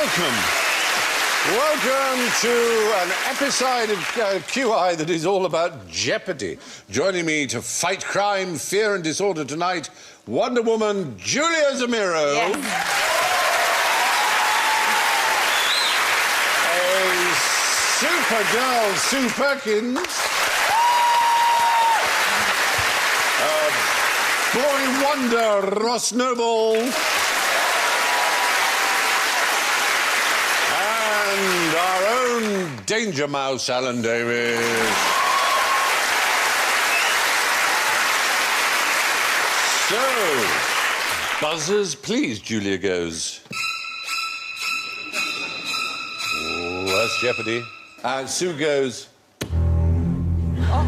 Welcome to an episode of QI that is all about Jeopardy. Joining me to fight crime, fear and disorder tonight, Wonder Woman Julia Zamiro. Yes. Supergirl Sue Perkins. Boy Wonder Ross Noble. And our own Danger Mouse, Alan Davis. So, buzzers, please, Julia goes. Oh, that's Jeopardy. And Sue goes. Oh.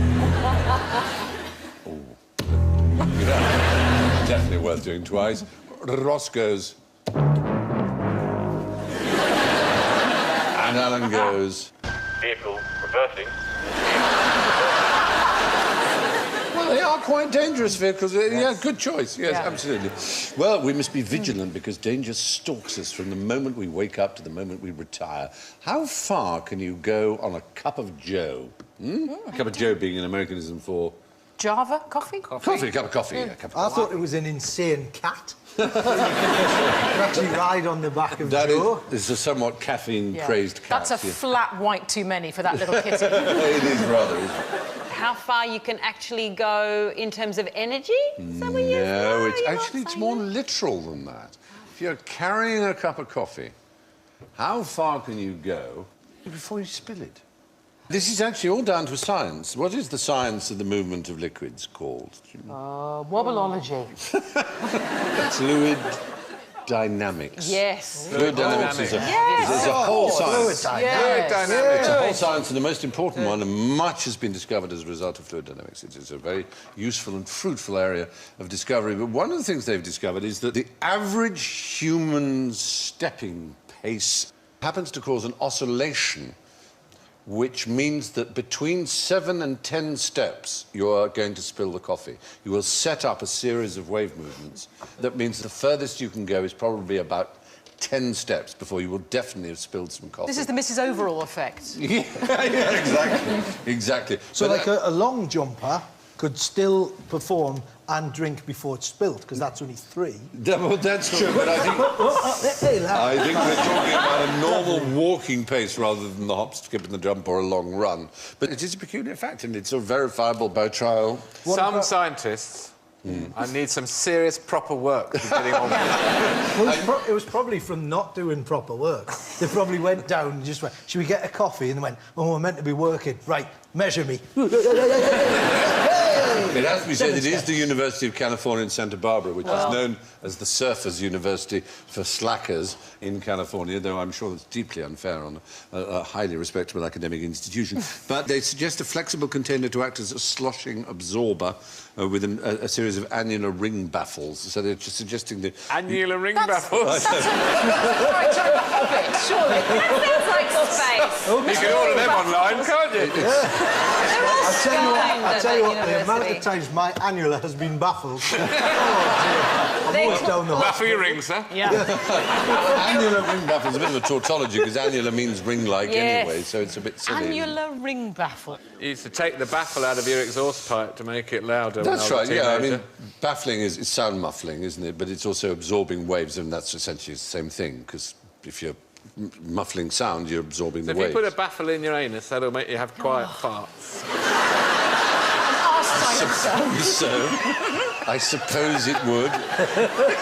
Yeah, definitely worth doing twice. Ross goes. And Alan goes... Vehicle reversing. Well, they are quite dangerous vehicles. Yes. Yeah, good choice. Yes, yeah. Absolutely. Well, we must be vigilant because danger stalks us from the moment we wake up to the moment we retire. How far can you go on a cup of joe? A cup of joe being an Americanism for... Java? Coffee? Coffee, a cup of coffee. Yeah, cup of I thought it was an insane cat. You can actually ride on the back of Joe. That is a somewhat caffeine-crazed cat. That's a flat white too many for that little kitty. It is rather, isn't it? How far you can actually go in terms of energy? Is that what you No, it's you're actually not it's saying more that? literal than that. If you're carrying a cup of coffee, how far can you go before you spill it? This is actually all down to science. What is the science of the movement of liquids called? Wobbleology. Fluid dynamics. Yes. Fluid dynamics is a, Yes. is a whole Fluid science. dynamics. It's a whole science and the most important one, and much has been discovered as a result of fluid dynamics. It is a very useful and fruitful area of discovery. But one of the things they've discovered is that the average human stepping pace happens to cause an oscillation, which means that between 7 and 10 steps, you are going to spill the coffee. You will set up a series of wave movements. That means the furthest you can go is probably about 10 steps before you will definitely have spilled some coffee. This is the Mrs. Overall effect. Yeah, exactly. Exactly. So, But, like, a long jumper could still perform and drink before it's spilled, because that's only 3. well, that's true, but I think we're talking about a normal walking pace rather than the hop, skip and the jump or a long run. But it is a peculiar fact, and it's sort of verifiable by trial. Some scientists need some serious proper work to getting on with it. Well, it was probably from not doing proper work. They probably went down and just went, should we get a coffee? And they went, oh, we're meant to be working. Right, measure me. It has to be said, it is the University of California in Santa Barbara, which is known as the Surfers University for slackers in California, though I'm sure that's deeply unfair on a highly respectable academic institution. But they suggest a flexible container to act as a sloshing absorber with a series of annular ring baffles. So they're just suggesting that... Annular ring baffles? That's right, Joe the Hobbit, surely. That sounds like space. You can order them online, can't you? I'll tell you what, the amount of times my annular has been baffled. Oh, dear. I'm always down the Baffle hospital. your rings, sir. Yeah. Annular ring baffle is a bit of a tautology, because annular means ring-like Yes. anyway, so it's a bit silly. Annular ring baffle. You used to take the baffle out of your exhaust pipe to make it louder. That's when I was right, a yeah. I teenager. mean, baffling is sound muffling, isn't it? But it's also absorbing waves, and that's essentially the same thing, because if you're muffling sound, you're absorbing So the if waves. you put a baffle in your anus, that'll make you have quiet farts. I suppose it would.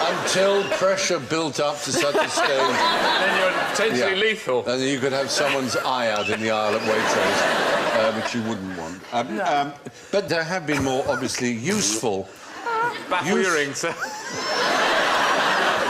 Until pressure built up to such a stage. Then you're potentially lethal. And you could have someone's eye out in the aisle at Waitrose, which you wouldn't want. But there have been more obviously useful... Baffle your rings, sir.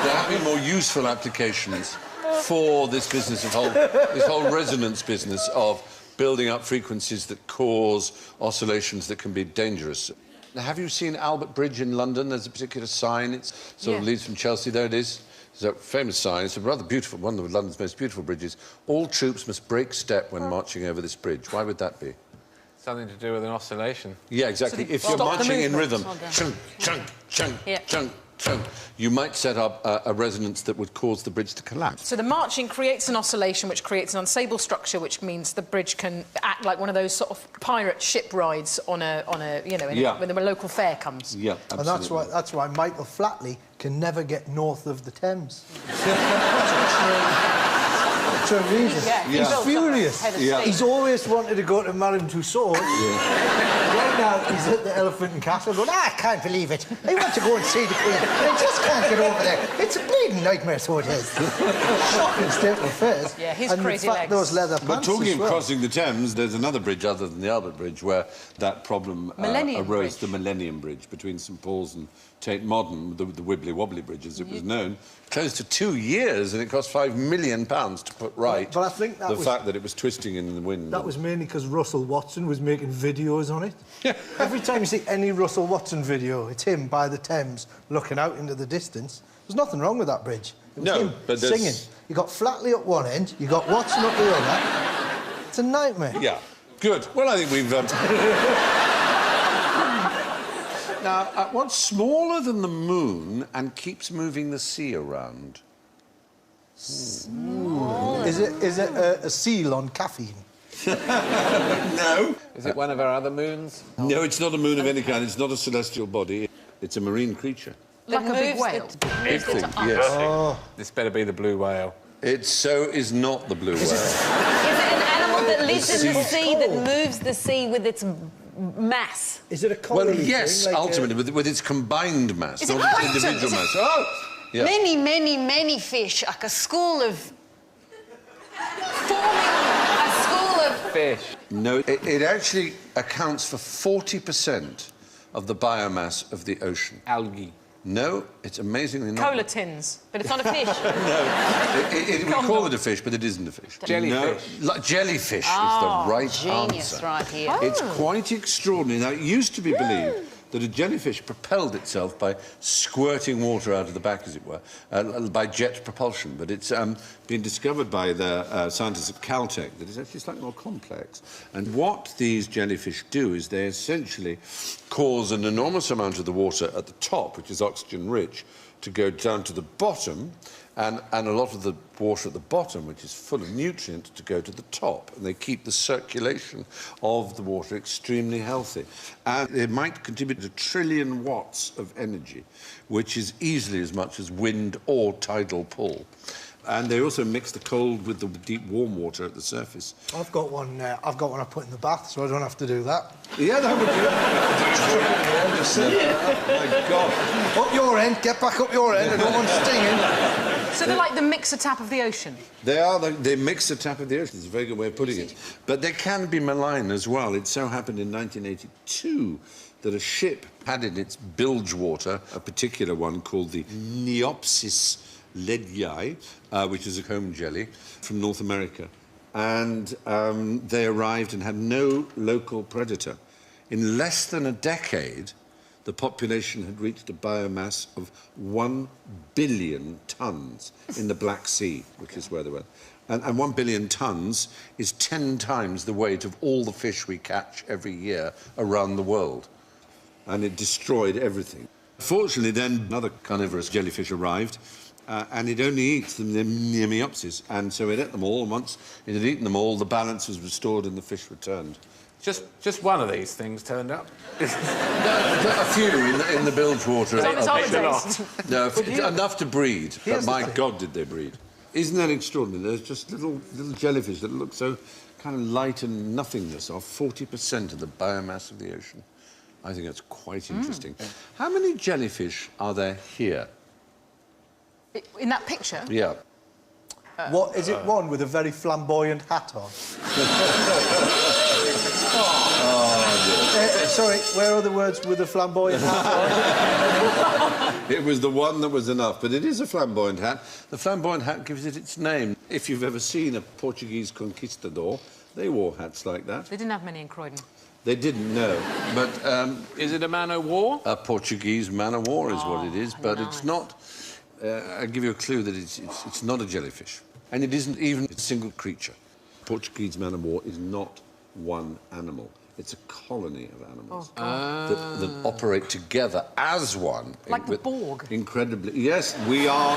There have been more useful applications for this business of this whole resonance business of building up frequencies that cause oscillations that can be dangerous. Have you seen Albert Bridge in London? There's a particular sign. It sort of leads from Chelsea. There it is. It's a famous sign. It's a rather beautiful, one of London's most beautiful bridges. All troops must break step when marching over this bridge. Why would that be? Something to do with an oscillation. Yeah, exactly. So if you're stop the marching in movement. rhythm, chunk, chunk, chunk, chunk, So you might set up a resonance that would cause the bridge to collapse. So the marching creates an oscillation, which creates an unstable structure, which means the bridge can act like one of those sort of pirate ship rides on a you know, when the local fair comes. Yeah, absolutely. And that's why Michael Flatley can never get north of the Thames. For a reason. Yeah, He's furious. He's always wanted to go to Madame Tussauds. Right now, he's at the Elephant and Castle going, I can't believe it. I want to go and see the Queen. I just can't get over there. It's a bleeding nightmare, so it is. Shocking state of affairs. Yeah, his and crazy in fact, legs. those leather pants But talking as of well. crossing the Thames, there's another bridge other than the Albert Bridge where that problem Millennium arose, Bridge. the Millennium Bridge between St Paul's and Tate Modern, the wibbly-wobbly bridge as it was known, closed to 2 years, and it cost £5 million to put right But I think that the was... fact that it was twisting in the wind. That was mainly because Russell Watson was making videos on it. Every time you see any Russell Watson video, it's him by the Thames looking out into the distance. There's nothing wrong with that bridge. It was him but there's- singing. You got Flatley at one end, you got Watson up the other. It's a nightmare. Yeah, good. Well, I think we've... Now, what's smaller than the moon and keeps moving the sea around? Is it a seal on caffeine? No. Is it one of our other moons? No, it's not a moon of any kind. It's not a celestial body. It's a marine creature. Like a big whale. Big thing, yes. Oh. This better be the blue whale. It so is not the blue whale. Is it an animal that lives in the sea that moves the sea with its mass? Is it a Well, colony yes, thing, like ultimately, with its combined mass, Is it not its plankton? individual Is it- mass. Oh! Yeah. Many, many, many fish, like a school of... forming a school of... Fish. No, it actually accounts for 40% of the biomass of the ocean. Algae. No, it's amazingly not. Cola tins, but it's not a fish. We call it a fish, but it isn't a fish. Jellyfish. No, jellyfish is the right Genius answer. right here. It's quite extraordinary. Now, it used to be believed that a jellyfish propelled itself by squirting water out of the back, as it were, by jet propulsion. But it's been discovered by the scientists at Caltech that it's actually slightly more complex. And what these jellyfish do is they essentially cause an enormous amount of the water at the top, which is oxygen-rich, to go down to the bottom, and a lot of the water at the bottom, which is full of nutrients, to go to the top. And they keep the circulation of the water extremely healthy. And they might contribute to 1 trillion watts of energy, which is easily as much as wind or tidal pull. And they also mix the cold with the deep warm water at the surface. I've got one I put in the bath, so I don't have to do that. Yeah, that would do. My God. Up your end, get back up your end, I don't want stinging. So they're like the mixer tap of the ocean. They mix the tap of the ocean. It's a very good way of putting it. But they can be malign as well. It so happened in 1982 that a ship had in its bilge water a particular one called the Neopsis ledii, which is a comb jelly from North America. And they arrived and had no local predator. In less than a decade, the population had reached a biomass of 1 billion tonnes in the Black Sea, which is where they were. And 1 billion tonnes is 10 times the weight of all the fish we catch every year around the world. And it destroyed everything. Fortunately, then, another carnivorous jellyfish arrived, and it only eats the Neopsis, and so it ate them all, and once it had eaten them all, the balance was restored and the fish returned. Just one of these things turned up. A few in the bilge water. It's on his holidays. No, enough to breed. But Here's the my thing. God, did they breed. Isn't that extraordinary? There's just little jellyfish that look so kind of light and nothingness, are 40% of the biomass of the ocean. I think that's quite interesting. How many jellyfish are there here? In that picture? Yeah. What is it? One with a very flamboyant hat on. Sorry, where are the words with a flamboyant hat on? It was the one that was enough, but it is a flamboyant hat. The flamboyant hat gives it its name. If you've ever seen a Portuguese conquistador, they wore hats like that. They didn't have many in Croydon. They didn't know, but Is it a man o' war? a Portuguese man of war is what it is, but nice. it's not. I'll give you a clue that it's not a jellyfish, and it isn't even a single creature. Portuguese man of war is not one animal. It's a colony of animals that operate together as one. Like the Borg. Incredibly. Yes, we are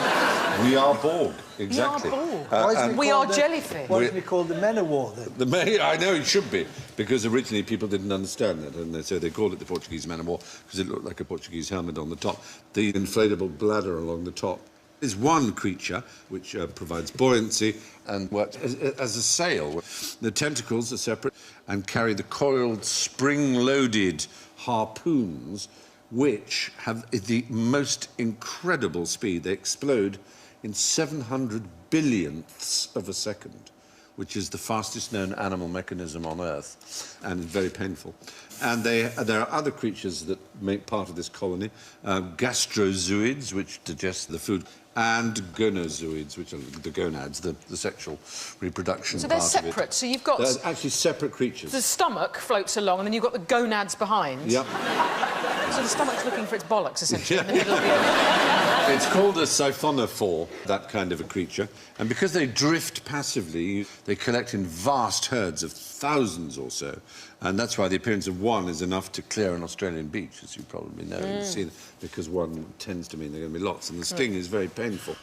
Borg. Exactly. We are Borg. We are jellyfish. Why isn't it called the Men of War, then? I know it should be, because originally people didn't understand that, and so they called it the Portuguese Man of War because it looked like a Portuguese helmet on the top. The inflatable bladder along the top is one creature which provides buoyancy and works as a sail. The tentacles are separate and carry the coiled, spring-loaded harpoons, which have the most incredible speed. They explode in 700 billionths of a second, which is the fastest known animal mechanism on Earth, and very painful. And there are other creatures that make part of this colony, gastrozooids, which digest the food, and gonozoids, which are the gonads, the sexual reproduction part of it. So they're separate, so you've got... They're actually separate creatures. The stomach floats along, and then you've got the gonads behind. Yep. So the stomach's looking for its bollocks, essentially, in the middle of the... It's called a siphonophore, that kind of a creature. And because they drift passively, they collect in vast herds of thousands or so. And that's why the appearance of one is enough to clear an Australian beach, as you probably know. You've seen, because one tends to mean there are going to be lots. And the sting is very painful.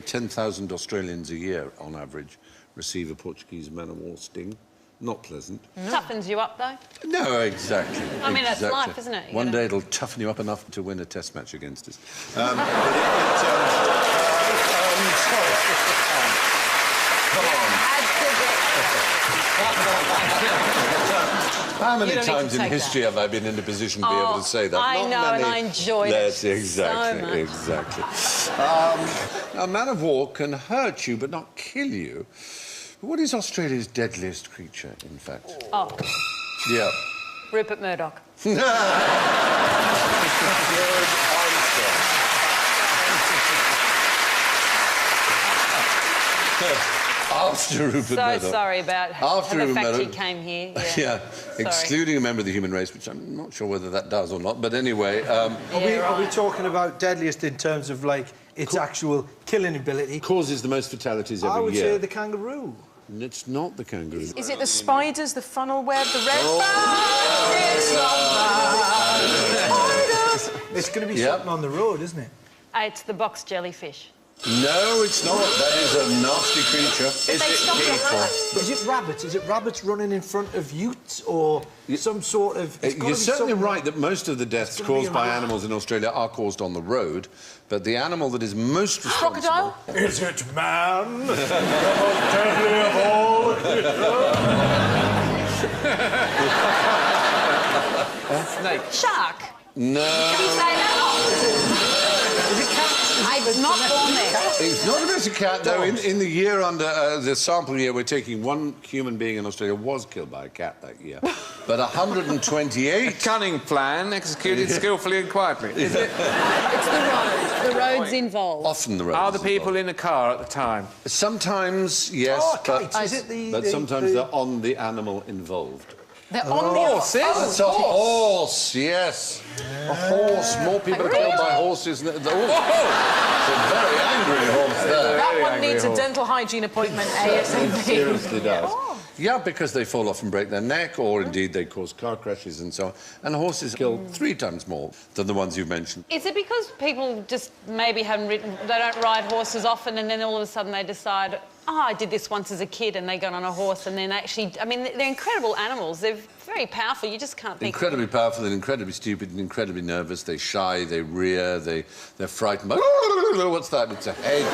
10,000 Australians a year, on average, receive a Portuguese man-of-war sting. Not pleasant. Toughens you up, though. No, exactly. I mean, that's life, isn't it? One day it'll toughen you up enough to win a test match against us. Come on. How many times in history have I been in a position to be able to say that? I know, and I enjoyed it exactly, so much. Exactly. A man of war can hurt you, but not kill you. What is Australia's deadliest creature, in fact? Oh. Yeah. Rupert Murdoch. Good answer. After Rupert Murdoch. So sorry about the fact he came here. Yeah, excluding a member of the human race, which I'm not sure whether that does or not, but anyway... Are we talking about deadliest in terms of, like, its actual killing ability? Causes the most fatalities every year. I would say the kangaroo. It's not the kangaroo. Is it the spiders, the funnel web, the red... It's going to be something on the road, isn't it? It's the box jellyfish. No, it's not. That is a nasty creature. Is it people? Is it rabbits? Is it rabbits running in front of utes or some sort of... You're certainly right that most of the deaths caused by animals in Australia are caused on the road, but the animal that is most responsible... Crocodile? Is it man? The most deadly of all? Snake. Shark. No. Can you say that? Is it cat? I've not born there. It's not about a cat, though. In the year under the sample year we're taking, one human being in Australia was killed by a cat that year. But 128... A cunning plan, executed skillfully and quietly. Is it? It's the road. The road's involved. Often the road. Are the people in the car at the time? Sometimes, yes, kites. Is it but sometimes they're on the animal involved. They're on the horses. That's a horse, yes. Yeah. A horse. More people are killed by horses than... It's a very angry horse there. That one needs a dental hygiene appointment ASAP. It seriously does. Oh. Yeah, because they fall off and break their neck, or indeed they cause car crashes and so on. And horses kill 3 times more than the ones you've mentioned. Is it because people just maybe haven't ridden... They don't ride horses often, and then all of a sudden they decide... Oh, I did this once as a kid, and they got on a horse, and then actually... I mean, they're incredible animals. They're very powerful. You just can't think... Incredibly powerful and incredibly stupid and incredibly nervous. They shy, they rear, they're frightened by... What's that? It's a hedge.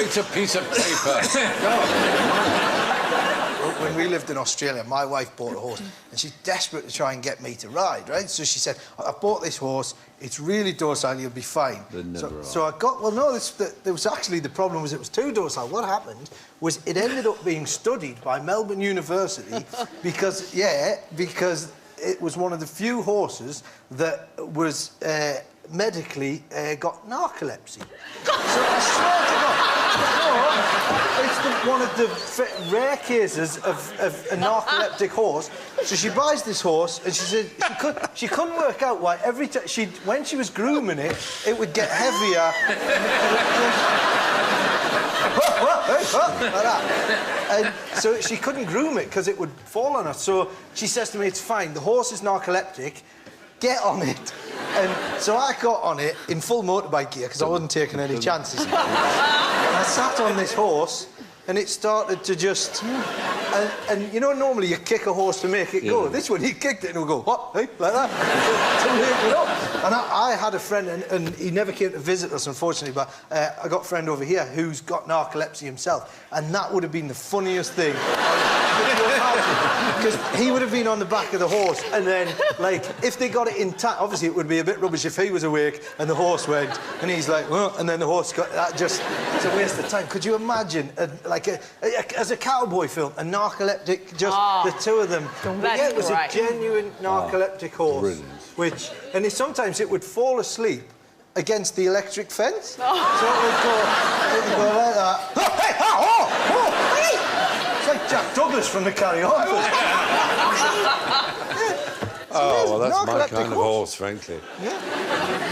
It's a piece of paper. When we lived in Australia, my wife bought a horse, and she's desperate to try and get me to ride, right? So she said, I bought this horse, it's really docile, you'll be fine. So I got... Well, no, there was actually... The problem was it was too docile. What happened was it ended up being studied by Melbourne University because it was one of the few horses that was medically got narcolepsy. So I swear to God... It's one of the rare cases of a narcoleptic horse. So she buys this horse, and she said she couldn't work out why every time when she was grooming it, it would get heavier. like that. And so she couldn't groom it because it would fall on her. So she says to me, it's fine, the horse is narcoleptic, get on it. And so I got on it in full motorbike gear because I wasn't taking any chances. And I sat on this horse and it started to just... And you know, normally you kick a horse to make it go. This one, he kicked it and it would go, what? Hey? Like that. To make it up. And I had a friend, and he never came to visit us, unfortunately, but I got a friend over here who's got narcolepsy himself, and that would have been the funniest thing. Because he would have been on the back of the horse, and then, like, if they got it intact, obviously it would be a bit rubbish if he was awake and the horse went, and he's like, well, and then the horse got... That just... It's a waste of time. Could you imagine, as a cowboy film, a narcoleptic, just the two of them. But yeah, it was a genuine narcoleptic horse. Brilliant. Which, and sometimes it would fall asleep against the electric fence. So it would go like that. Oh, hey, oh, hey! It's like Jack Douglas from the Carry On. Oh, well, that's my kind of horse, frankly. Yeah.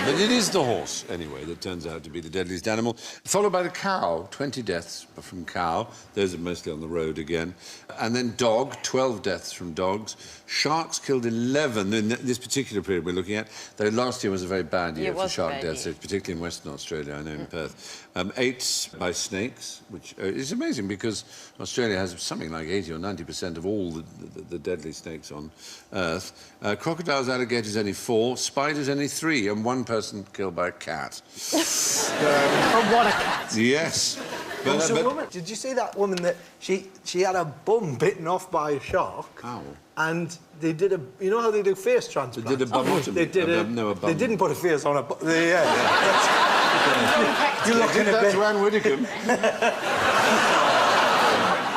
But it is the horse, anyway, that turns out to be the deadliest animal. Followed by the cow, 20 deaths from cow. Those are mostly on the road again. And then dog, 12 deaths from dogs. Sharks killed 11 in this particular period we're looking at. Though last year was a very bad year for shark deaths, particularly in Western Australia, I know in Perth. 8 by snakes, which is amazing because Australia has something like 80 or 90% of all the deadly snakes on Earth. Crocodiles, alligators, only 4. Spiders, only 3. And 1 person killed by a cat. Oh, what a cat. Yes. But, did you see that woman that she had her bum bitten off by a shark? Ow. And they did a... You know how they do face transplants? They did a bum. They did a bum. They didn't put a face on her... You're looking at that to Anne Widdecombe.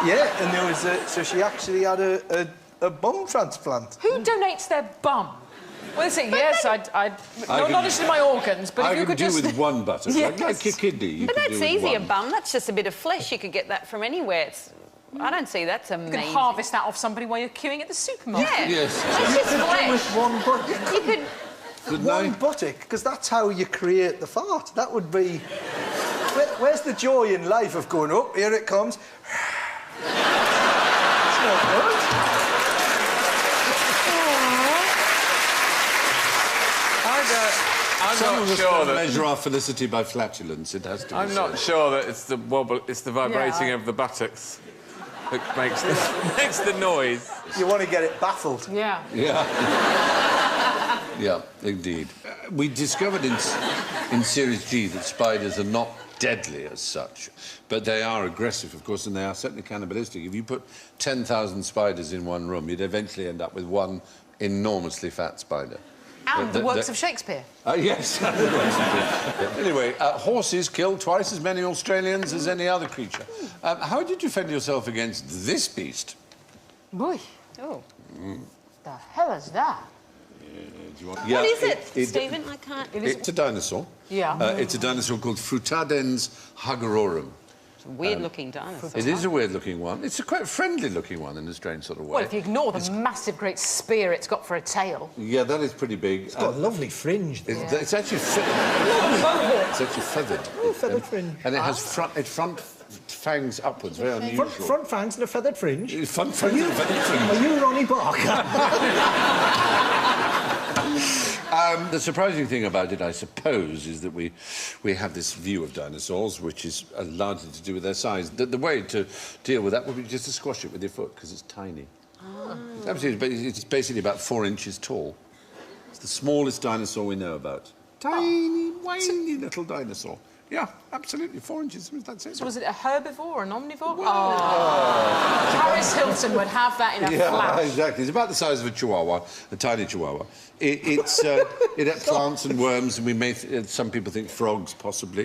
Yeah, and there was so she actually had a bum transplant. Who donates their bum? Well, say yes, I'd no knowledge of my organs, but if you could just... I can do with 1 buttock, yes. like your kidney. But that's easy, a bum. That's just a bit of flesh. You could get that from anywhere. I don't see that's amazing. You could harvest that off somebody while you're queuing at the supermarket. Yeah. Yes. It's just flesh. With 1 buttock. You could... 1 buttock, because that's how you create the fart. That would be... Where's the joy in life of going, oh, here it comes. It's not good. I'm not sure that... measure our felicity by flatulence, it has to be I'm not sure that it's the wobble, it's the vibrating of the buttocks that makes the noise. You want to get it baffled. Yeah. Yeah. Yeah, indeed. We discovered in Series G that spiders are not deadly as such, but they are aggressive, of course, and they are certainly cannibalistic. If you put 10,000 spiders in one room, you'd eventually end up with 1 enormously fat spider. And the works of Shakespeare. Yes. Anyway, horses kill twice as many Australians as any other creature. How did you defend yourself against this beast? Boy. Oh. The hell is that? What is it, Stephen? I can't... It's a dinosaur. Yeah. It's a dinosaur called Frutadens hagarorum. It's a weird-looking dinosaur. It is a weird-looking one. It's a quite friendly-looking one in a strange sort of way. Well, if you ignore the massive, great spear it's got for a tail. Yeah, that is pretty big. It's got a lovely fringe. It's actually it's actually feathered. Oh, feathered fringe. And it has front fangs upwards, very unusual. Front fangs and a feathered fringe? Front fangs and a feathered fringe. Are you Ronnie Barker? The surprising thing about it, I suppose, is that we have this view of dinosaurs, which is largely to do with their size. The way to deal with that would be just to squash it with your foot, because it's tiny. Oh. It's basically about 4 inches tall. It's the smallest dinosaur we know about. Tiny, whiny little dinosaur. Yeah, absolutely, 4 inches, that's it. So was it a herbivore or an omnivore? Oh. Paris Hilton would have that in a flash. Yeah, exactly. It's about the size of a chihuahua, a tiny chihuahua. It ate plants and worms, and some people think frogs, possibly.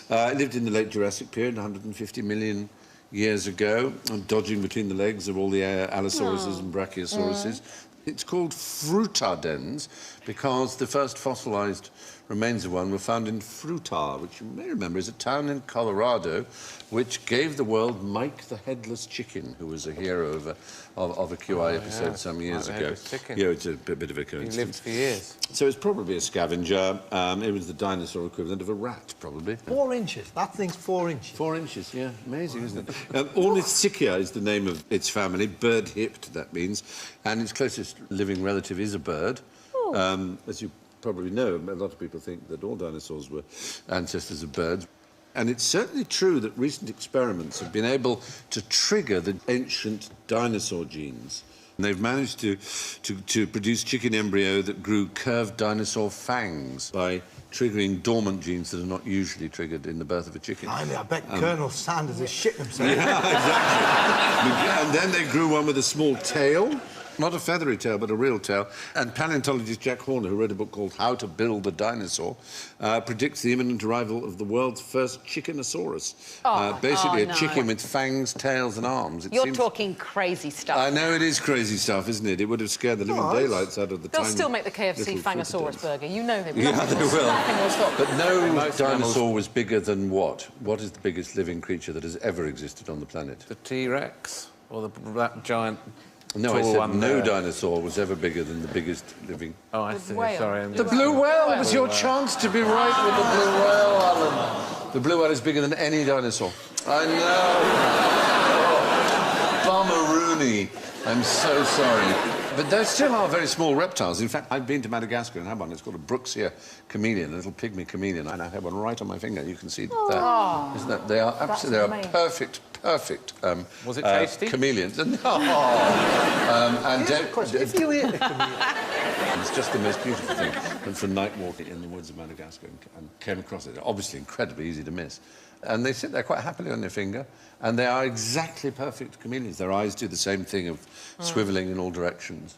It lived in the late Jurassic period, 150 million years ago, dodging between the legs of all the Allosauruses and Brachiosauruses. It's called Frutadens because the first fossilised remains of one were found in Fruita, which you may remember is a town in Colorado, which gave the world Mike the Headless Chicken, who was a hero of a QI episode some years ago. Yeah, it's a bit of a coincidence. He lived for years. So it's probably a scavenger. It was the dinosaur equivalent of a rat, probably. 4 inches. That thing's 4 inches. 4 inches, yeah. Amazing, isn't it? Ornithischia is the name of its family. Bird-hipped, that means. And its closest living relative is a bird. As you probably know, a lot of people think that all dinosaurs were ancestors of birds. And it's certainly true that recent experiments have been able to trigger the ancient dinosaur genes. And they've managed to produce chicken embryo that grew curved dinosaur fangs by triggering dormant genes that are not usually triggered in the birth of a chicken. I bet Colonel Sanders is shitting himself. Yeah, exactly. And then they grew one with a small tail. Not a feathery tail, but a real tail. And paleontologist Jack Horner, who wrote a book called How to Build a Dinosaur, predicts the imminent arrival of the world's first chickenosaurus. Basically a chicken with fangs, tails and arms. You're talking crazy stuff. I know it is crazy stuff, isn't it? It would have scared the living daylights out of the They'll still make the KFC Fangosaurus burger. You know them. Yeah, they will. But no dinosaur animals was bigger than what? What is the biggest living creature that has ever existed on the planet? The T-Rex? Or that giant... No, I said no dinosaur was ever bigger than the biggest living... Oh, I see. Whale. Sorry. The blue whale was your chance to be right with the blue whale, Alan. The blue whale is bigger than any dinosaur. I know. Bummeroony. I'm so sorry. But there still are very small reptiles. In fact, I've been to Madagascar and had one. It's called a Brooksia chameleon, a little pygmy chameleon. And I have one right on my finger. You can see that. Isn't that? They are absolutely... They are perfect... Was it tasty? Chameleons. No. If you eat a chameleon... It's just the most beautiful thing. Went for a night walk in the woods of Madagascar and came across it. Obviously incredibly easy to miss. And they sit there quite happily on their finger, and they are exactly perfect chameleons. Their eyes do the same thing of swivelling in all directions.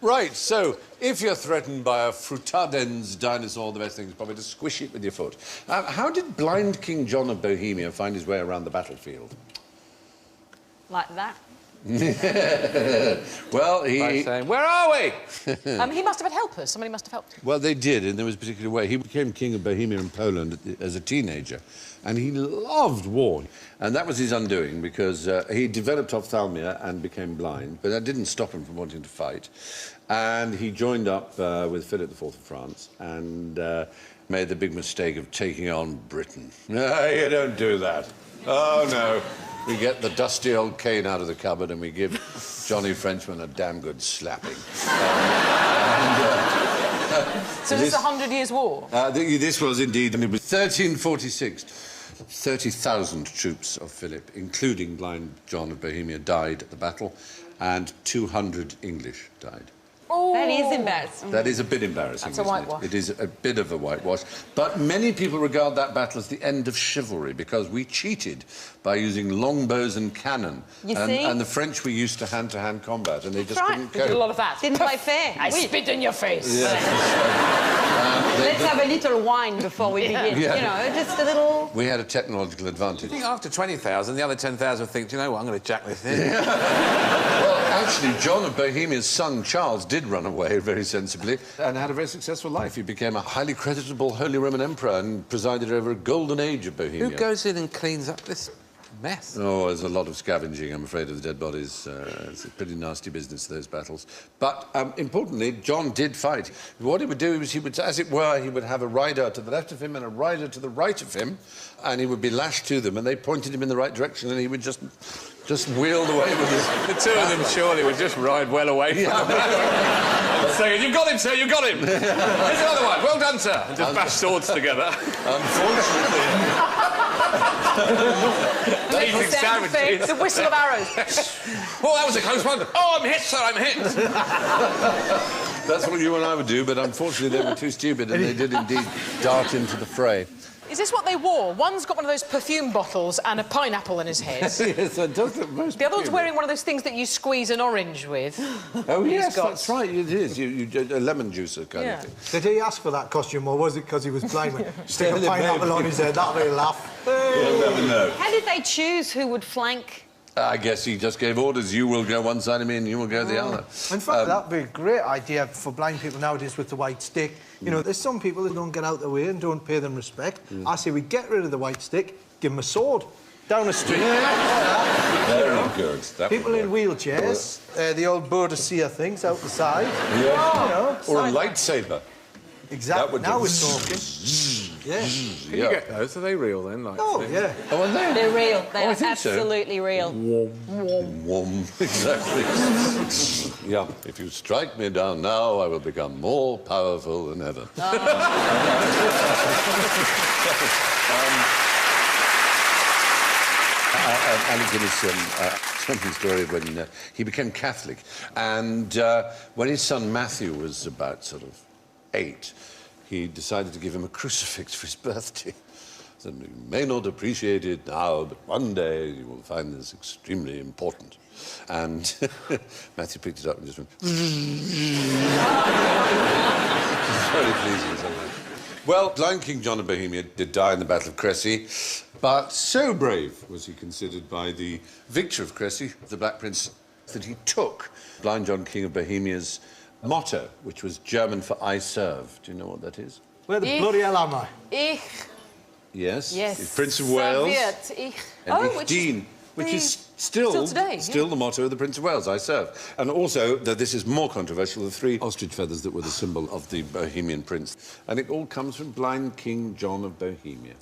Right, so if you're threatened by a frutadens dinosaur, the best thing is probably to squish it with your foot. How did blind King John of Bohemia find his way around the battlefield? Like that. Well, By saying, where are we? He must have had helpers. Somebody must have helped him. Well, they did, in there was a particular way. He became king of Bohemia and Poland as a teenager, and he loved war. And that was his undoing, because he developed ophthalmia and became blind, but that didn't stop him from wanting to fight. And he joined up with Philip IV of France and made the big mistake of taking on Britain. No, you don't do that. Oh, no. We get the dusty old cane out of the cupboard and we give Johnny Frenchman a damn good slapping. So this is 100 Years' War? This was indeed, and it was 1346. 30,000 troops of Philip, including blind John of Bohemia, died at the battle, and 200 English died. Oh. That is embarrassing. That is a bit embarrassing, That's a whitewash. It is a bit of a whitewash. But many people regard that battle as the end of chivalry, because we cheated by using longbows and cannon. You see? And the French were used to hand-to-hand combat, and they just couldn't We did a cope. lot of that. Didn't play fair. I spit in your face. Yeah. Let's have a little wine before we begin. Yeah. You know, just a little... We had a technological advantage. I think after 20,000, the other 10,000 think, do you know what, I'm going to jack this in. Well, actually, John of Bohemia's son, Charles, did run away very sensibly and had a very successful life. He became a highly creditable Holy Roman Emperor and presided over a golden age of Bohemia. Who goes in and cleans up this mess? Oh, there's a lot of scavenging, I'm afraid, of the dead bodies. It's a pretty nasty business, those battles. But, importantly, John did fight. What he would do is he would, as it were, he would have a rider to the left of him and a rider to the right of him, and he would be lashed to them, and they pointed him in the right direction, and he would just wheeled away with his... The two of them surely would just ride well away from him. Saying, you've got him, sir, you've got him. Here's another one. Well done, sir. And just bash swords together. Unfortunately... Amazing savages. The whistle of arrows. Oh, that was a close one. Oh, I'm hit, sir, I'm hit. That's what you and I would do, but unfortunately they were too stupid and they did indeed dart into the fray. Is this what they wore? One's got one of those perfume bottles and a pineapple in his head. Yes, that does look most The other one's peculiar. wearing one of those things that you squeeze an orange with. Oh, yes, got- that's right, it is. A lemon juicer kind of thing. Did he ask for that costume, or was it because he was blind? Stick a pineapple on his head, that'll be a laugh. Hey. You'll never know. How did they choose who would flank I guess he just gave orders. You will go one side of me and you will go the other. In fact, that'd be a great idea for blind people nowadays with the white stick. You know, there's some people that don't get out the way and don't pay them respect. I say we get rid of the white stick, give them a sword. Down the street. Very good. People in wheelchairs, the old Boadicea things out the side. Yeah. You know, or a lightsaber. Exactly. Now we're talking. Can you get those? Are they real then? Like, oh, yeah. Oh, are they? They're real. They are So. absolutely real. Exactly. Yeah. If you strike me down now, I will become more powerful than ever. Alec Guinness told me a story of when he became Catholic, and when his son Matthew was about sort of 8, he decided to give him a crucifix for his birthday. So you may not appreciate it now, but one day you will find this extremely important. And Matthew picked it up and just went... Very pleasing. Well, blind King John of Bohemia did die in the Battle of Crécy, but so brave was he considered by the victor of Crécy, the Black Prince, that he took blind John King of Bohemia's motto, which was German for I serve. Do you know what that is? Where the bloody hell am I? Ich. Yes. Yes. He's Prince of Wales. Serviert. Ich. And Ich dien, which is still today, the motto of the Prince of Wales, I serve. And also, that this is more controversial, the 3 ostrich feathers that were the symbol of the Bohemian prince. And it all comes from blind King John of Bohemia.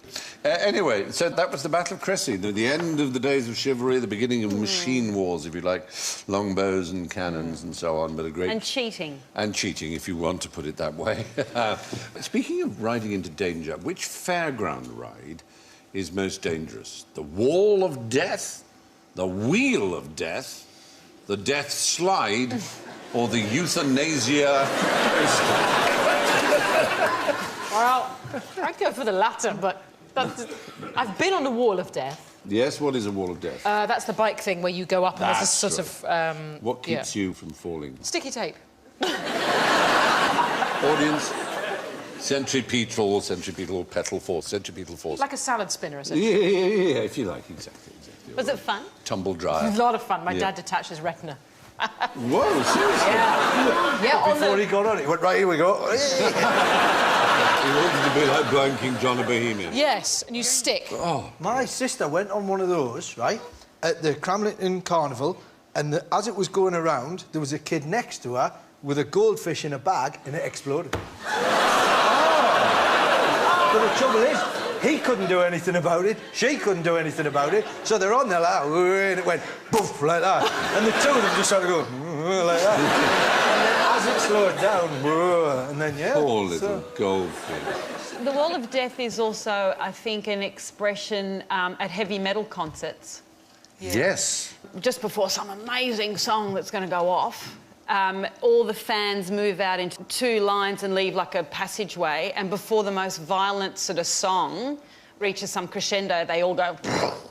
Anyway, so that was the Battle of Crécy, the end of the days of chivalry, the beginning of machine wars, if you like, longbows and cannons and so on, but a great... And cheating. And cheating, if you want to put it that way. Speaking of riding into danger, which fairground ride is most dangerous? The Wall of Death, the Wheel of Death, the Death Slide, or the Euthanasia? Well, I'd go for the latter, but I've been on the Wall of Death. Yes, what is a Wall of Death? That's the bike thing where you go up and there's a That's sort of... what keeps you from falling? Sticky tape. Audience? Centripetal force. Like a salad spinner, essentially. Yeah, if you like, exactly. Was it fun? Tumble dryer. It was a lot of fun. My dad detached his retina. Whoa, seriously? Yeah, Before he got on it, he went, right, here we go. He wanted to be like blind King John of Bohemia. Yes, and you stick. Oh. My sister went on one of those, right, at the Cramlington Carnival, and as it was going around, there was a kid next to her with a goldfish in a bag, and it exploded. But the trouble is, he couldn't do anything about it, she couldn't do anything about it, so they're on there like, and it went poof, like that. And the two of them just started going, like that. And then as it slowed down, and then, yeah. Poor little goldfish. The Wall of Death is also, I think, an expression at heavy metal concerts. Yes. Just before some amazing song that's going to go off, all the fans move out into 2 lines and leave like a passageway, and before the most violent sort of song reaches some crescendo, they all go...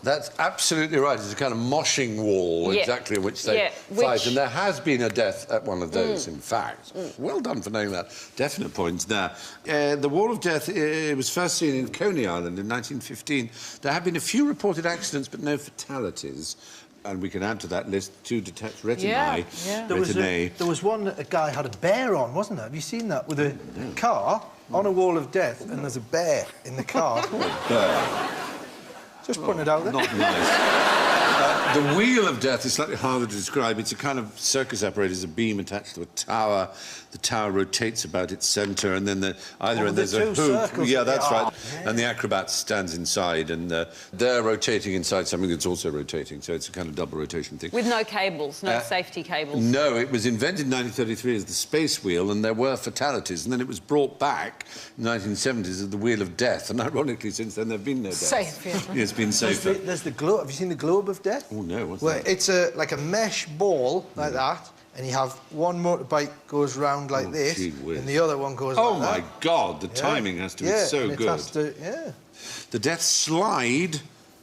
That's absolutely right. It's a kind of moshing wall, exactly, in which they fight. And there has been a death at one of those, in fact. Well done for knowing that. Definite points there. The Wall of Death it was first seen in Coney Island in 1915. There have been a few reported accidents, but no fatalities. And we can add to that list 2 detached retinae. There was one that a guy had a bear on, wasn't there? Have you seen that? With a car on a Wall of Death, and there's a bear in the car. Bear. Just putting it out there. Not nice. The Wheel of Death is slightly harder to describe. It's a kind of circus apparatus, a beam attached to a tower. The tower rotates about its centre, and then either end there's a hoop. Yeah, that's right. Yeah. And the acrobat stands inside, and they're rotating inside something that's also rotating. So it's a kind of double rotation thing. With no cables, no safety cables. No, it was invented in 1933 as the Space Wheel, and there were fatalities. And then it was brought back in the 1970s as the Wheel of Death. And ironically, since then, there have been no deaths. Safe, yeah. It's been safer. There's the globe. Have you seen the Globe of Death? Oh, no, what's Well, that? it's like a mesh ball like that, and you have one motorbike goes round like this, and the other one goes like that. Oh, my God, the timing has to be so good. Has to, The Death Slide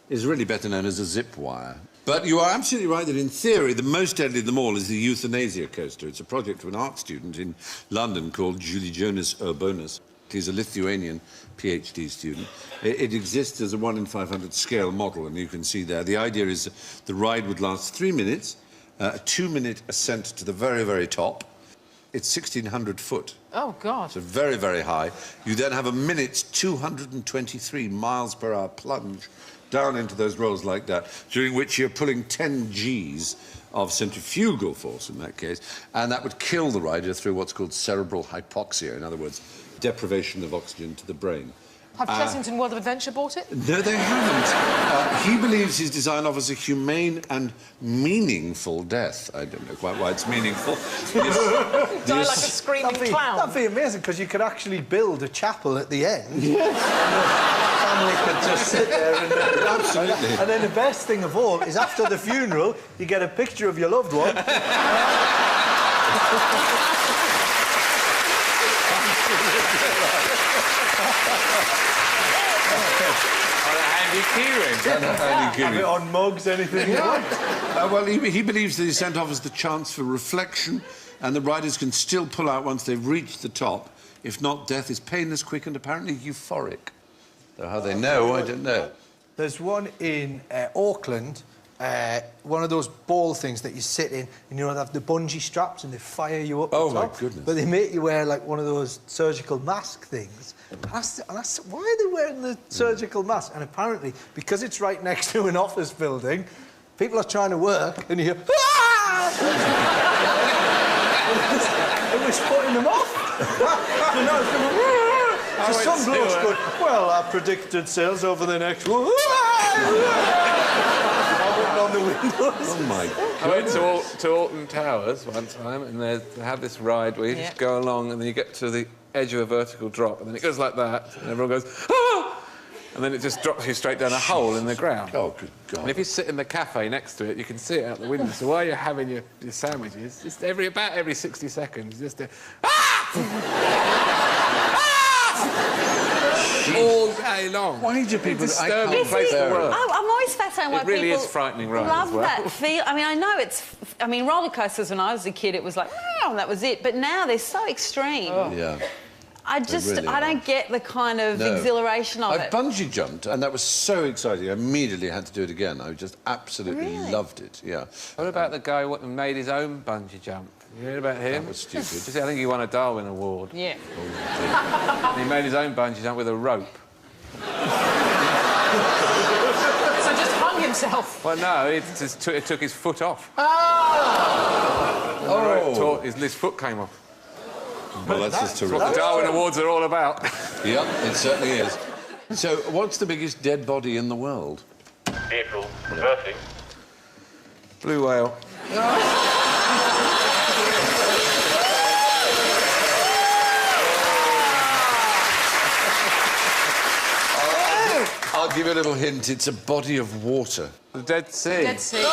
is really better known as a zip wire. But you are absolutely right that, in theory, the most deadly of them all is the Euthanasia coaster. It's a project of an art student in London called Julie Jonas Urbanus. He's a Lithuanian PhD student. It exists as a 1 in 500 scale model, and you can see there. The idea is the ride would last 3 minutes, a 2-minute ascent to the very, very top. It's 1,600 foot. Oh, God. So very, very high. You then have a minute's 223 miles per hour plunge down into those rolls like that, during which you're pulling 10 Gs of centrifugal force in that case, and that would kill the rider through what's called cerebral hypoxia, in other words, deprivation of oxygen to the brain. Have Chessington World of Adventure bought it? No, they haven't. He believes his design offers a humane and meaningful death. I don't know quite why it's meaningful. Die like a screaming clown. That'd be amazing, because you could actually build a chapel at the end. Yes. Family could just sit there and... Absolutely. And then the best thing of all is after the funeral, you get a picture of your loved one. Have it on mugs, anything you want. Well, he believes the descent offers the chance for reflection, and the riders can still pull out once they've reached the top. If not, death is painless, quick, and apparently euphoric. So how they know, I don't know. There's one in Auckland, one of those ball things that you sit in, and you know, they have the bungee straps and they fire you up. Oh, the top, my goodness. But they make you wear, like, one of those surgical mask things. And I said, why are they wearing the surgical mask? And apparently, because it's right next to an office building, people are trying to work, and you hear, ah! It was putting them off. You know, it's going, ah! So some blokes go, well, I predicted sales over the next... on the windows. Oh, my God. I went to Alton Towers one time, and they have this ride where you just go along, and then you get to the edge of a vertical drop, and then it goes like that, and everyone goes, ah! And then it just drops you straight down a hole in the ground. Oh, good God. And if you sit in the cafe next to it, you can see it out the window. So while you're having your sandwiches, just about every 60 seconds, just all day long. Why do people... Disturbing place to work. I'm always fascinated why it really people is frightening ride love as well. that feel. I mean, I know it's... I mean, roller coasters, when I was a kid, it was like, oh, and that was it. But now they're so extreme. Oh. Yeah. I don't get the kind of exhilaration of it. I bungee jumped, and that was so exciting. I immediately had to do it again. I just absolutely loved it, yeah. What about the guy who made his own bungee jump? You heard about him? That was stupid. I think he won a Darwin Award. Yeah. Oh, he made his own bungee jump with a rope. So just hung himself? Well, no, it took his foot off. Oh! His foot came off. Well, that's just terrific. That's what the Darwin Awards are all about. Yeah, it certainly is. So, what's the biggest dead body in the world? Vehicle reversing. Blue whale. I'll give you a little hint. It's a body of water. The Dead Sea. Dead Sea.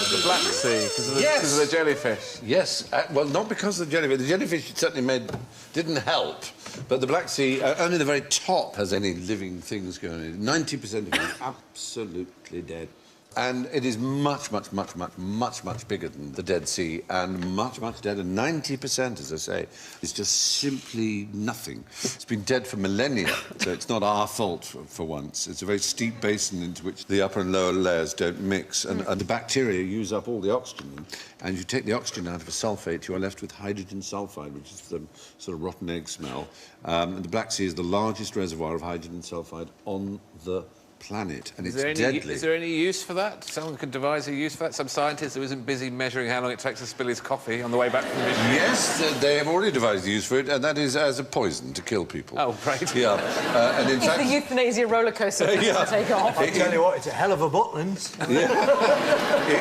The Black Sea, because of the jellyfish. Yes, well, not because of the jellyfish. The jellyfish certainly didn't help, but the Black Sea, only the very top has any living things going in. 90% of it is absolutely dead. And it is much, much, much, much, much, much bigger than the Dead Sea, and much, much deader. 90%, as I say, is just simply nothing. It's been dead for millennia, so it's not our fault for once. It's a very steep basin into which the upper and lower layers don't mix, and the bacteria use up all the oxygen. And you take the oxygen out of a sulfate, you are left with hydrogen sulfide, which is the sort of rotten egg smell. And the Black Sea is the largest reservoir of hydrogen sulfide on the planet, and it's deadly. Is there any use for that? Someone could devise a use for that? Some scientist who isn't busy measuring how long it takes to spill his coffee on the way back from the mission? Yes, they have already devised a use for it, and that is as a poison to kill people. Oh, right. Yeah. And in fact... the euthanasia roller coaster to take off. I'll tell you what, it's a hell of a Butlins.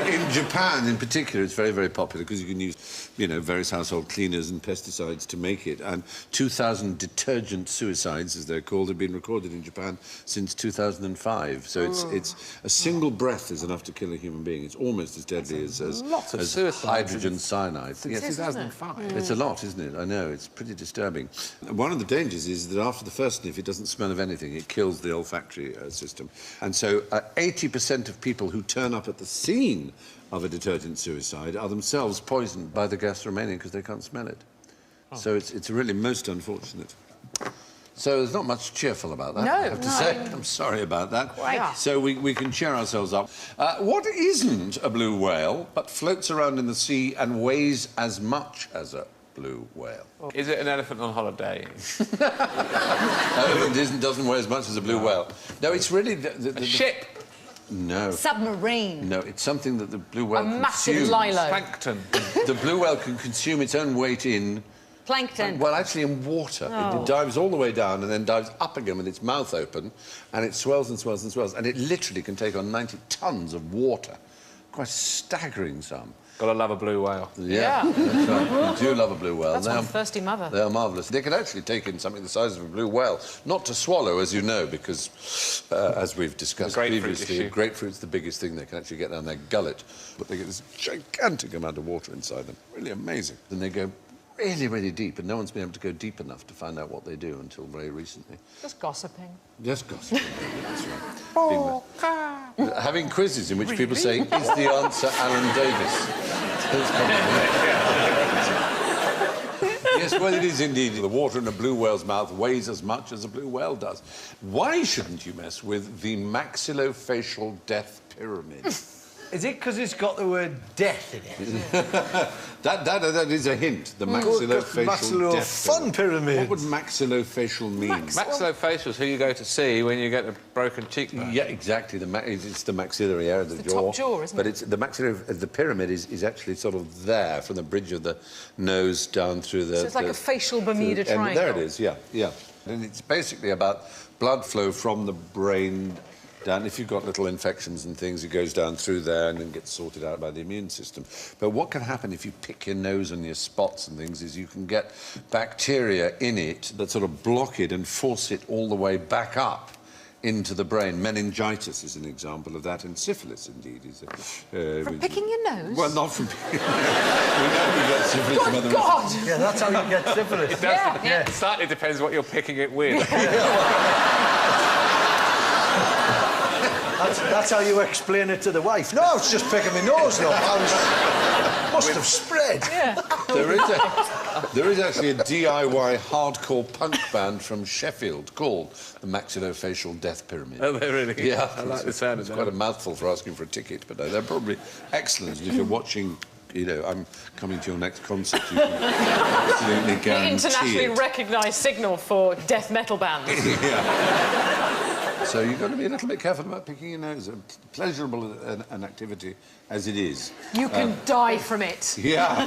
In Japan, in particular, it's very, very popular because you can use, you know, various household cleaners and pesticides to make it, and 2,000 detergent suicides, as they're called, have been recorded in Japan since 2005. So it's a single breath is enough to kill a human being. It's almost as deadly as hydrogen cyanide. Yes, 2005. It's a lot, isn't it? I know, it's pretty disturbing. One of the dangers is that after the first sniff, it doesn't smell of anything. It kills the olfactory system. And so 80% of people who turn up at the scene of a detergent suicide are themselves poisoned by the gas remaining because they can't smell it. So it's really most unfortunate. So there's not much cheerful about that, No, I have to say. I'm sorry about that. Quite. So we can cheer ourselves up. What isn't a blue whale, but floats around in the sea and weighs as much as a blue whale? Is it an elephant on holiday? Elephant doesn't weigh as much as a blue whale. No, it's really... A ship? No. Submarine. No, it's something that the blue whale consumes. Massive lilo. Plankton? The blue whale can consume its own weight in... Plankton. Well, actually in water. It dives all the way down and then dives up again with its mouth open, and it swells and swells and swells, and it literally can take on 90 tons of water. Quite a staggering sum. Gotta love a blue whale. Yeah. That's right. You do love a blue whale. That's my thirsty mother. They are marvellous. They can actually take in something the size of a blue whale. Not to swallow, as you know, because, as we've discussed previously, grapefruit's the biggest thing they can actually get down their gullet. But they get this gigantic amount of water inside them. Really amazing. Then they go really, really deep, and no one's been able to go deep enough to find out what they do until very recently. Just gossiping. Just gossiping, that's right. Having quizzes in which people say, is the answer Alan Davis? Yes, well, it is indeed. The water in a blue whale's mouth weighs as much as a blue whale does. Why shouldn't you mess with the maxillofacial death pyramid? Is it because it's got the word death in it? that is a hint. The maxillofacial death fun pyramid. What would maxillofacial mean? Maxillofacial is who you go to see when you get a broken cheekbone. Yeah, exactly. It's the maxillary area of the jaw. Top jaw, isn't it? But it's the maxillary. The pyramid is actually sort of there from the bridge of the nose down through the. So it's like a facial Bermuda triangle. There it is. Yeah, yeah. And it's basically about blood flow from the brain down. If you've got little infections and things, it goes down through there and then gets sorted out by the immune system. But what can happen if you pick your nose and your spots and things is you can get bacteria in it that sort of block it and force it all the way back up into the brain. Meningitis is an example of that, and syphilis, indeed, is a... From picking your nose? Well, not from picking your nose. We know you get syphilis from other God! Yeah, that's how you get syphilis. It does, It slightly depends what you're picking it with. That's how you explain it to the wife. No, I was just picking my nose, though. Must have spread. Yeah. There is actually a DIY hardcore punk band from Sheffield called the Maxillofacial Death Pyramid. Oh, they really? Yeah. I like the sound of It's that. quite a mouthful for asking for a ticket, but they're probably excellent. And if you're watching, you know, I'm coming to your next concert, you can absolutely guarantee Internationally it. recognised signal for death metal bands. Yeah. So you've got to be a little bit careful about picking your nose. Pleasurable an activity as it is. You can die from it. Yeah,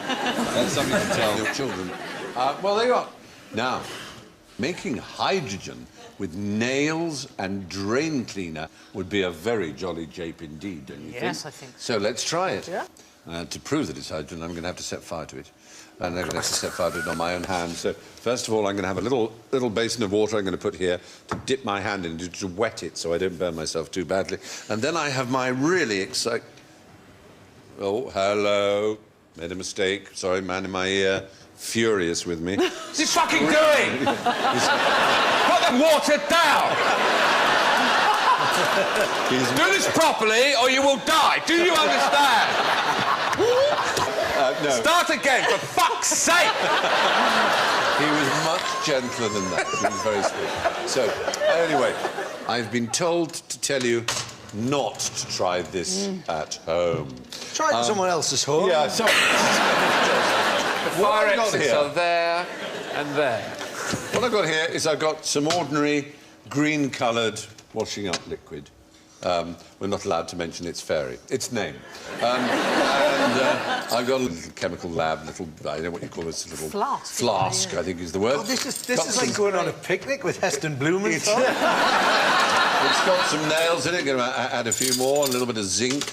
that's something to tell your children. Well, there you are. Now, making hydrogen with nails and drain cleaner would be a very jolly jape indeed, don't you think? Yes, I think so. So let's try it. Yeah. To prove that it's hydrogen, I'm going to have to set fire to it. And I'm going to have to set fire to it on my own hand. So, first of all, I'm going to have a little basin of water I'm going to put here to dip my hand in, to wet it so I don't burn myself too badly. And then I have my really exciting... Oh, hello. Made a mistake. Sorry, man in my ear. Furious with me. What's he fucking doing? Put the water down! Do this properly or you will die. Do you understand? No. Start again, for fuck's sake! He was much gentler than that. He was very sweet. So, anyway, I've been told to tell you not to try this at home. Try it at someone else's home. Yeah, sorry. The fire exits are there and there. What I've got here is I've got some ordinary green-coloured washing up liquid. We're not allowed to mention its name. I've got a little chemical lab, I don't know what you call this, little... Flask, I think is the word. Oh, this is like going on a picnic with Heston Blumenthal. It's got some nails in it, going to add a few more, a little bit of zinc.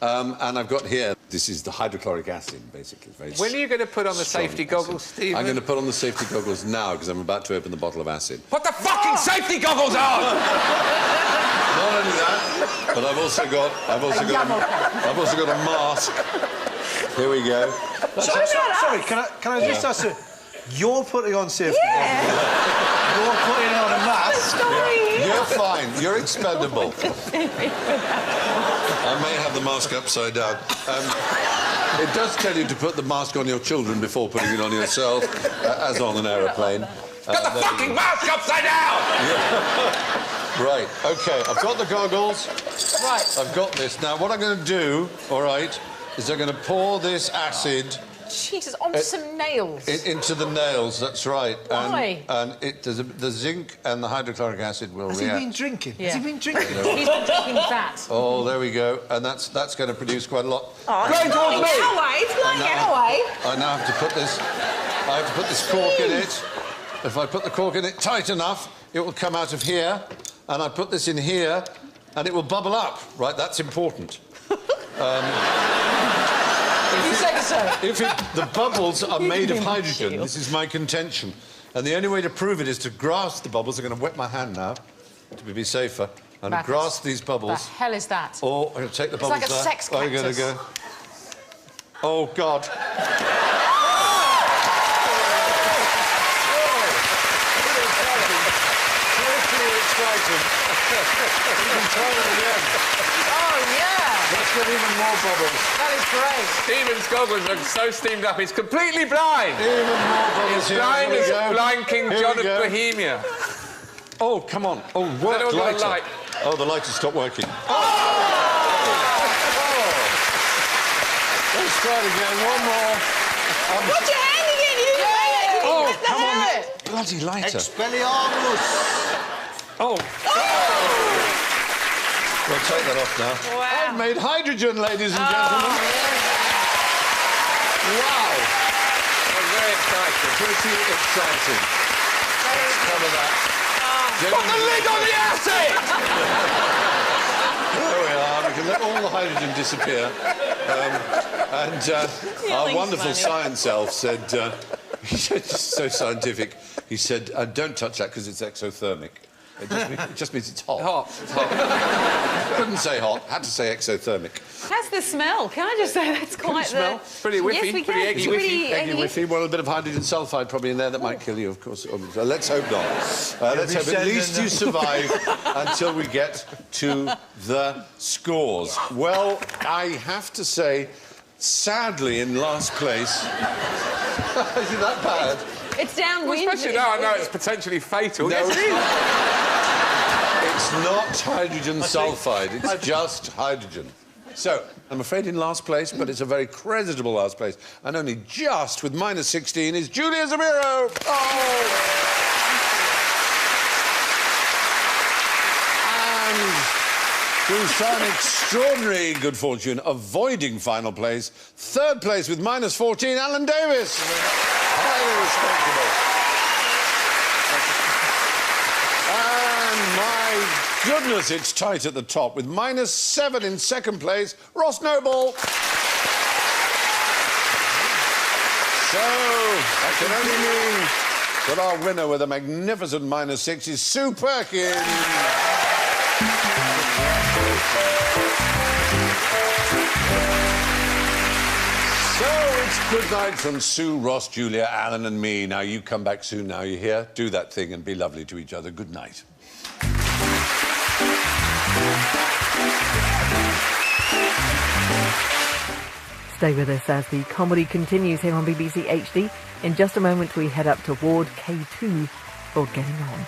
And I've got here, this is the hydrochloric acid, basically. When are you going to put on the safety goggles, Stephen? I'm going to put on the safety goggles now, because I'm about to open the bottle of acid. Put the fucking safety goggles on! Not only that, but I've also got a mask. Here we go. Sorry, can I just ask you? You're putting on safety goggles. You're putting on a mask. You're fine. You're expendable. I may have the mask upside down. It does tell you to put the mask on your children before putting it on yourself, as on an aeroplane. Got the fucking mask upside down! Yeah. Right, OK, I've got the goggles. Right. I've got this. Now, what I'm going to do, all right, is I'm going to pour this acid... Jesus, on some nails. Into the nails, that's right. Why? And the zinc and the hydrochloric acid will Has react. he been drinking? Yeah. Has he been drinking? He's been drinking that. Oh, there we go. And that's going to produce quite a lot. Oh, it's flying away. It's flying away. I now have to put this... I have to put this cork in it. If I put the cork in it tight enough, it will come out of here. And I put this in here, and it will bubble up. Right, that's important. You say so. If the bubbles are made of hydrogen, this is my contention. And the only way to prove it is to grasp the bubbles. I'm going to wet my hand now to be safer. And grasp these bubbles. The hell is that? Or I'm going to take the bubbles like a there. sex I'm going to go. Oh, God. Oh, yeah. Let's get even more bubbles. That is great. Stephen's goggles are so steamed up, he's completely blind. Even more bubbles. He's blind as blind King Here John we of go. Bohemia. Oh, come on. Oh, work all got a lighter. light? Oh, the light has stopped working. Oh! Let's try it again. One more. Put your hand again, you. Oh, Get the come on. habit. Bloody lighter. Expelliarmus. Oh. We'll take that off now. Wow. I've made hydrogen, ladies and gentlemen. Wow. That's very exciting. Pretty exciting. Let's cover that. Put the lid on the acid! There we are. We can let all the hydrogen disappear. Our wonderful science elf said, he said, just so scientific, he said, don't touch that because it's exothermic. It just means it's hot. Hot. Couldn't say hot, had to say exothermic. How's the smell? Can I just say that's quite smell? Pretty whiffy, Yes, we pretty can. eggy It's whiffy. pretty Eggy whiffy, well, a bit of hydrogen sulfide probably in there that might kill you, of course. So let's hope not. Let's hope at least you survive until we get to the scores. Well, I have to say, sadly, in last place... Is it that bad? It's downwind. Well, especially now I know it's potentially fatal. No, Yes, it is. it's not hydrogen sulfide, it's just hydrogen. So, I'm afraid in last place, but it's a very creditable last place. And only just with minus 16 is Julia Zamiro. Oh! And through some extraordinary good fortune, avoiding final place, third place with minus 14, Alan Davis. Highly respectable. And my goodness, it's tight at the top with minus 7 in second place, Ross Noble. So, that can only mean that our winner with a magnificent minus 6 is Sue Perkins. So it's good night from Sue, Ross, Julia, Alan and me. Now, you come back soon now, you hear? Do that thing and be lovely to each other. Good night. Stay with us as the comedy continues here on BBC HD. In just a moment, we head up to Ward K2 for Getting On.